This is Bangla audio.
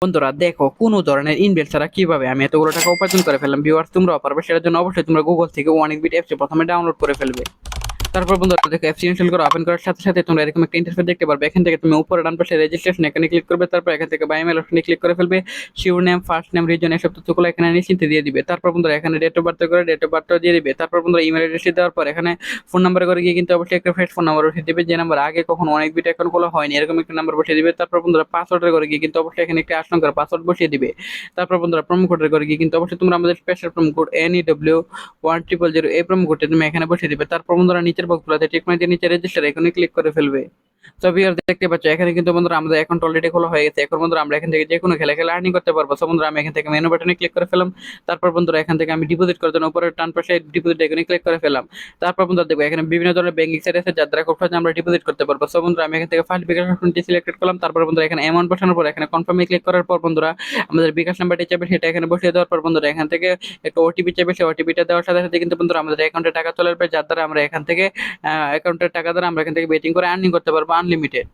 বন্ধুরা দেখো কোনো ধরনের ইনভেস্ট ছাড়া কিভাবে আমি এতগুলো টাকা উপার্জন করে ফেললাম। ভিউয়ার্স তোমরাও পারবে, সেটার জন্য অবশ্যই তোমরা গুগল থেকে অনেকবিট অ্যাপস প্রথমে ডাউনলোড করে ফেলবে। তারপর বন্ধুরা দেখো অ্যাপস ইনস্টল করো, ওপেন করার সাথে সাথে তোমরা এরকম একটা ইন্টারফেস দেখতে পারবে। এখান থেকে তুমি উপরে ডান পাশে রেজিস্ট্রেশন এখানে ক্লিক করবে, তারপর এখান থেকে বাই মেল অপশনে ক্লিক করে ফেলবে। Sure name, first name, reason এসব তথ্যগুলো এখানে নিশ্চিন্তে দিয়ে দিবে। তারপর বন্ধুরা এখানে ডেট অফ বার্থ করে ডেট অফ বার্থ দিয়ে দিবে। তারপর বন্ধুরা ইমেল অ্যাড্রেস দেওয়ার পর এখানে ফোন নাম্বার করে গিয়ে কিন্তু অবশ্যই একটা ফ্রেশ ফোন নাম্বার বসিয়ে দিবে, যে নাম্বার আগে কখনো অনেক বিট অ্যাকাউন্ট খোলা হয়নি এরকম একটা নাম্বার বসিয়ে দিবে। তারপর বন্ধুরা পাসওয়ার্ডের করে গিয়ে কিন্তু অবশ্যই এখানে একটা 8 সংখ্যার পাসওয়ার্ড বসিয়ে দিবে। তারপর বন্ধুরা প্রোমো কোডের করে গিয়ে কিন্তু অবশ্যই তোমরা আমাদের স্পেশাল প্রোমো কোড NEW1000 এই প্রোমো কোডটা তুমি এখানে বসিয়ে দিবে। তারপর বন্ধুরা নিচের বক্সগুলোতে টিক মার্ক দিয়ে নিচে রেজিস্টার এখানে ক্লিক করে ফেলবে। তো ভিউয়ার দেখতে পাচ্ছ এখানে কিন্তু বন্ধুরা আমাদের অ্যাকাউন্ট অলরেডি খোলা হয়ে গেছে। এখন বন্ধুরা আমরা এখান থেকে যে কোনো খেলা খেলে আর্নিং করতে পারবো। সো বন্ধুরা আমি এখান থেকে মেনু বাটনে ক্লিক করে ফেলাম। তারপর বন্ধুরা এখান থেকে আমি ডিপোজিট করার জন্য উপরে ডান পাশে ডিপোজিট আইকনে ক্লিক করে ফেলাম। তারপর বন্ধুরা দেখবো এখানে বিভিন্ন ধরনের ব্যাংকিং সাইট আছে যার দ্বারা খুব সহজে আমরা ডিপোজিট করতে পারবো। সো বন্ধুরা আমি এখান থেকে ফার্স্ট বিকাশ অপশনটি সিলেক্ট করলাম। তারপর বন্ধুরা এখানে অ্যামাউন্ট বসানোর পর এখানে কনফার্মে ক্লিক করার পর বন্ধুরা আমাদের বিকাশ নাম্বারটি চাইবে সেটা এখানে বসিয়ে দেওয়ার পর বন্ধুরা এখান থেকে একটা ওটিপি চাইবে, সেই ওটিপিটা দেওয়ার সাথে সাথে কিন্তু বন্ধুরা আমাদের অ্যাকাউন্টে টাকা চলে আসবে, যার দ্বারা আমরা এখান থেকে অ্যাকাউন্টের টাকা দ্বারা আমরা এখান থেকে বেটিং করে আর্নিং করতে পারবো আনলিমিটেড।